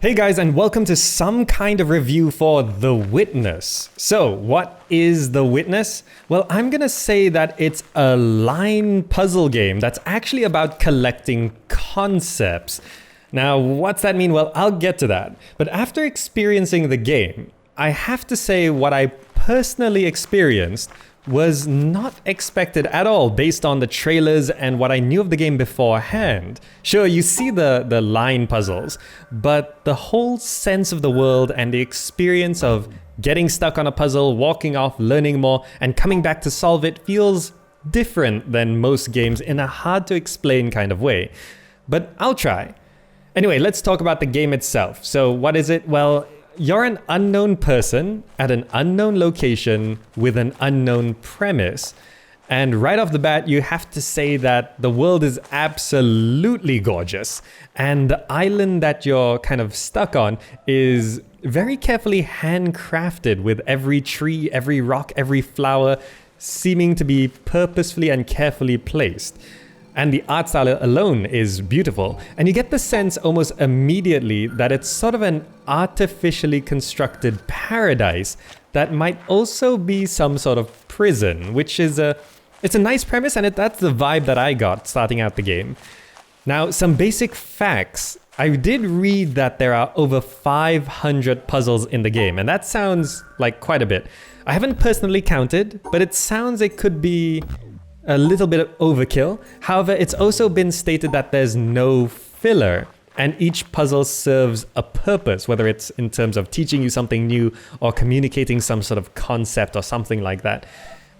Hey guys, and welcome to some kind of review for The Witness. So, what is The Witness? Well, I'm gonna say that it's a line puzzle game that's actually about collecting concepts. Now, what's that mean? Well, I'll get to that. But after experiencing the game, I have to say what I personally experienced was not expected at all based on the trailers and what I knew of the game beforehand. Sure, you see the line puzzles, but the whole sense of the world and the experience of getting stuck on a puzzle, walking off, learning more, and coming back to solve it feels different than most games in a hard to explain kind of way. But I'll try. Anyway, let's talk about the game itself. So what is it? Well, you're an unknown person at an unknown location with an unknown premise. And right off the bat, you have to say that the world is absolutely gorgeous. And the island that you're kind of stuck on is very carefully handcrafted with every tree, every rock, every flower seeming to be purposefully and carefully placed. And the art style alone is beautiful. And you get the sense almost immediately that it's sort of an artificially constructed paradise that might also be some sort of prison, which is it's a nice premise, and that's the vibe that I got starting out the game. Now, some basic facts. I did read that there are over 500 puzzles in the game, and that sounds like quite a bit. I haven't personally counted, but it sounds it could be a little bit of overkill. However, it's also been stated that there's no filler and each puzzle serves a purpose, whether it's in terms of teaching you something new or communicating some sort of concept or something like that.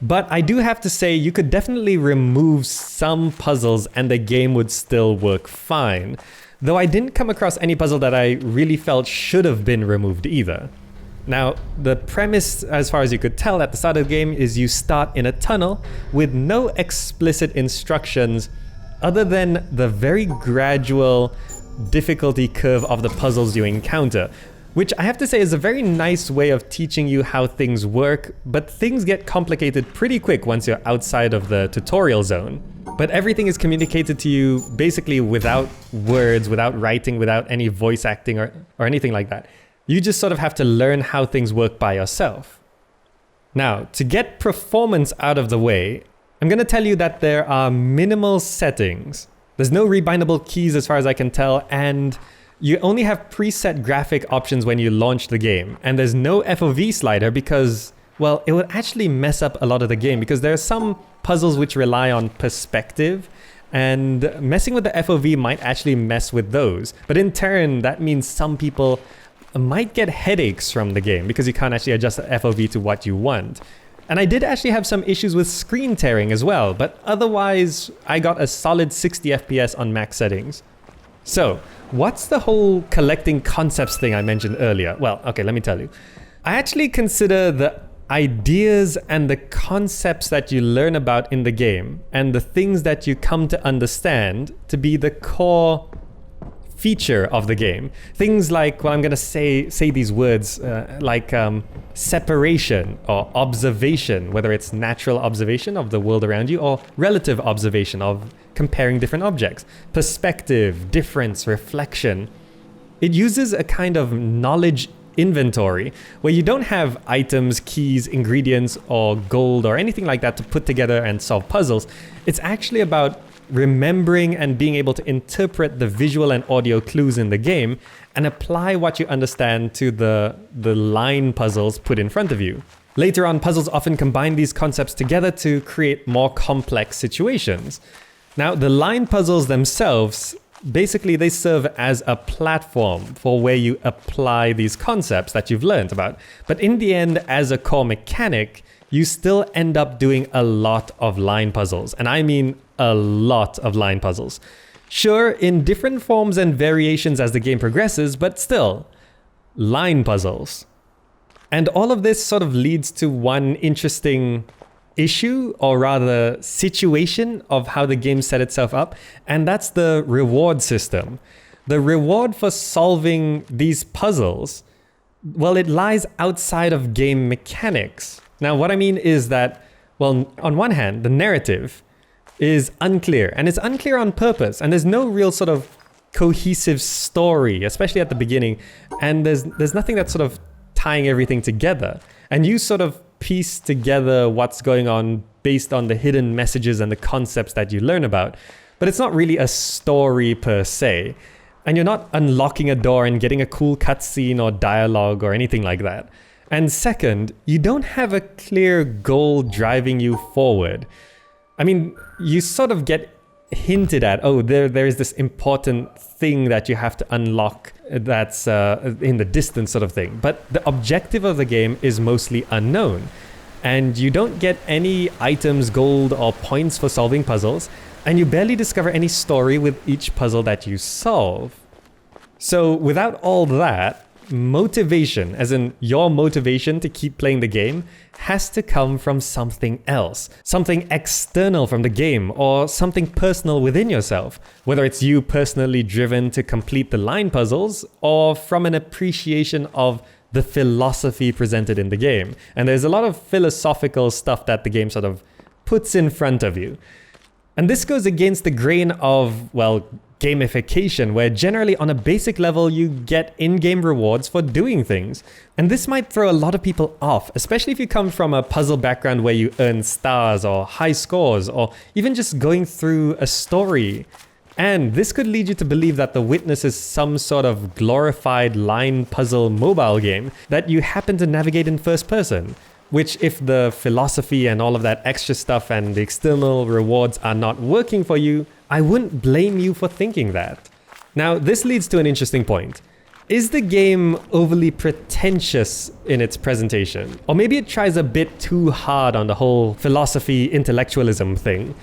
But I do have to say, you could definitely remove some puzzles and the game would still work fine. Though I didn't come across any puzzle that I really felt should have been removed either. Now, the premise, as far as you could tell at the start of the game, is you start in a tunnel with no explicit instructions other than the very gradual difficulty curve of the puzzles you encounter, which I have to say is a very nice way of teaching you how things work, but things get complicated pretty quick once you're outside of the tutorial zone. But everything is communicated to you basically without words, without writing, without any voice acting or anything like that. You just sort of have to learn how things work by yourself. Now, to get performance out of the way, I'm going to tell you that there are minimal settings. There's no rebindable keys as far as I can tell, and you only have preset graphic options when you launch the game. And there's no FOV slider because, well, it would actually mess up a lot of the game because there are some puzzles which rely on perspective, and messing with the FOV might actually mess with those. But in turn, that means some people might get headaches from the game because you can't actually adjust the FOV to what you want. And I did actually have some issues with screen tearing as well, but otherwise I got a solid 60 FPS on max settings. So, what's the whole collecting concepts thing I mentioned earlier? Well, okay, let me tell you. I actually consider the ideas and the concepts that you learn about in the game and the things that you come to understand to be the core feature of the game. Things like, well, I'm gonna say these words like separation or observation, whether it's natural observation of the world around you or relative observation of comparing different objects, perspective, difference, reflection. It uses a kind of knowledge inventory where you don't have items, keys, ingredients, or gold or anything like that to put together and solve puzzles. It's actually about remembering and being able to interpret the visual and audio clues in the game and apply what you understand to the line puzzles put in front of you. Later on, puzzles often combine these concepts together to create more complex situations. Now, the line puzzles themselves, basically they serve as a platform for where you apply these concepts that you've learned about. But in the end, as a core mechanic, you still end up doing a lot of line puzzles. And I mean a lot of line puzzles. Sure, in different forms and variations as the game progresses, but still, line puzzles. And all of this sort of leads to one interesting issue, or rather situation, of how the game set itself up, and that's the reward system. The reward for solving these puzzles, well, it lies outside of game mechanics. Now, what I mean is that, well, on one hand, the narrative is unclear, and it's unclear on purpose, and there's no real sort of cohesive story, especially at the beginning, and there's nothing that's sort of tying everything together. And you sort of piece together what's going on based on the hidden messages and the concepts that you learn about. But it's not really a story per se. And you're not unlocking a door and getting a cool cutscene or dialogue or anything like that. And second, you don't have a clear goal driving you forward. I mean, you sort of get hinted at, oh, there is this important thing that you have to unlock that's in the distance sort of thing. But the objective of the game is mostly unknown. And you don't get any items, gold, or points for solving puzzles. And you barely discover any story with each puzzle that you solve. So without all that, motivation, as in your motivation to keep playing the game, has to come from something else. Something external from the game, or something personal within yourself. Whether it's you personally driven to complete the line puzzles, or from an appreciation of the philosophy presented in the game. And there's a lot of philosophical stuff that the game sort of puts in front of you. And this goes against the grain of, well, gamification, where generally on a basic level you get in-game rewards for doing things. And this might throw a lot of people off, especially if you come from a puzzle background where you earn stars or high scores, or even just going through a story. And this could lead you to believe that The Witness is some sort of glorified line puzzle mobile game that you happen to navigate in first person. Which, if the philosophy and all of that extra stuff and the external rewards are not working for you, I wouldn't blame you for thinking that. Now, this leads to an interesting point. Is the game overly pretentious in its presentation? Or maybe it tries a bit too hard on the whole philosophy intellectualism thing?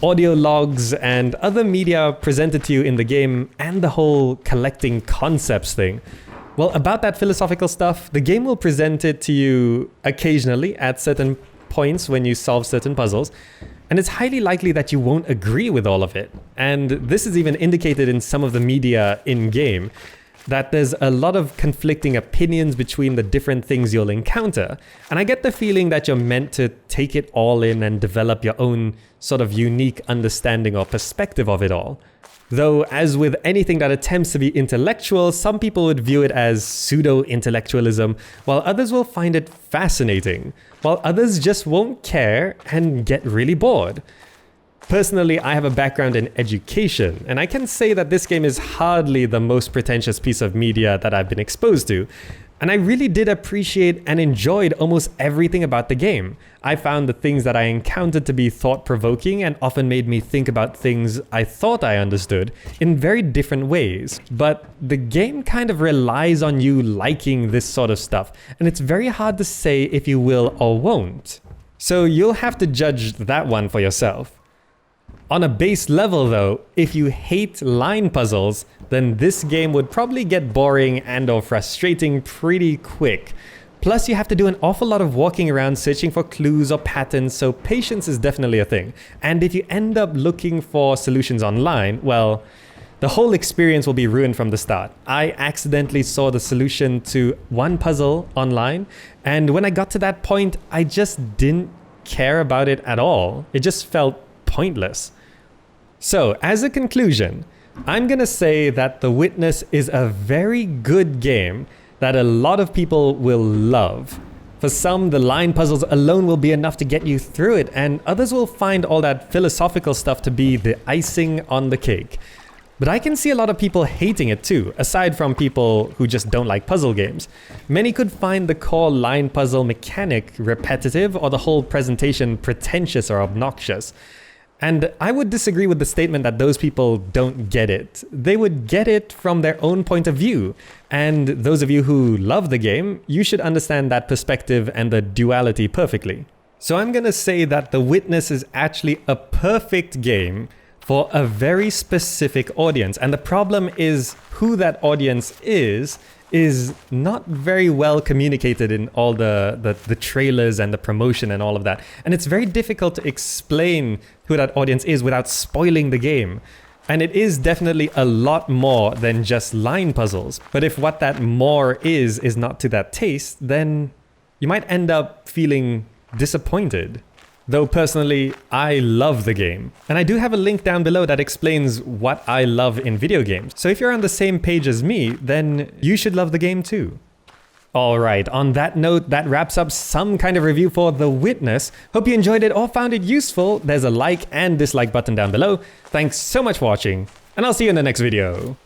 Audio logs and other media presented to you in the game, and the whole collecting concepts thing. Well, about that philosophical stuff, the game will present it to you occasionally at certain points when you solve certain puzzles, and it's highly likely that you won't agree with all of it. And this is even indicated in some of the media in-game, that there's a lot of conflicting opinions between the different things you'll encounter. And I get the feeling that you're meant to take it all in and develop your own sort of unique understanding or perspective of it all. Though, as with anything that attempts to be intellectual, some people would view it as pseudo-intellectualism, while others will find it fascinating, while others just won't care and get really bored. Personally, I have a background in education, and I can say that this game is hardly the most pretentious piece of media that I've been exposed to. And I really did appreciate and enjoyed almost everything about the game. I found the things that I encountered to be thought-provoking and often made me think about things I thought I understood in very different ways. But the game kind of relies on you liking this sort of stuff, and it's very hard to say if you will or won't. So you'll have to judge that one for yourself. On a base level though, if you hate line puzzles, then this game would probably get boring and or frustrating pretty quick. Plus you have to do an awful lot of walking around searching for clues or patterns, so patience is definitely a thing. And if you end up looking for solutions online, well, the whole experience will be ruined from the start. I accidentally saw the solution to one puzzle online, and when I got to that point, I just didn't care about it at all. It just felt pointless. So, as a conclusion, I'm gonna say that The Witness is a very good game that a lot of people will love. For some, the line puzzles alone will be enough to get you through it, and others will find all that philosophical stuff to be the icing on the cake. But I can see a lot of people hating it too, aside from people who just don't like puzzle games. Many could find the core line puzzle mechanic repetitive or the whole presentation pretentious or obnoxious. And I would disagree with the statement that those people don't get it. They would get it from their own point of view. And those of you who love the game, you should understand that perspective and the duality perfectly. So I'm gonna say that The Witness is actually a perfect game for a very specific audience. And the problem is who that audience is not very well communicated in all the trailers and the promotion and all of that. And it's very difficult to explain who that audience is without spoiling the game. And it is definitely a lot more than just line puzzles. But if what that more is not to that taste, then you might end up feeling disappointed. though personally, I love the game. And I do have a link down below that explains what I love in video games. So if you're on the same page as me, then you should love the game too. Alright, on that note, that wraps up some kind of review for The Witness. Hope you enjoyed it or found it useful. There's a like and dislike button down below. Thanks so much for watching, and I'll see you in the next video.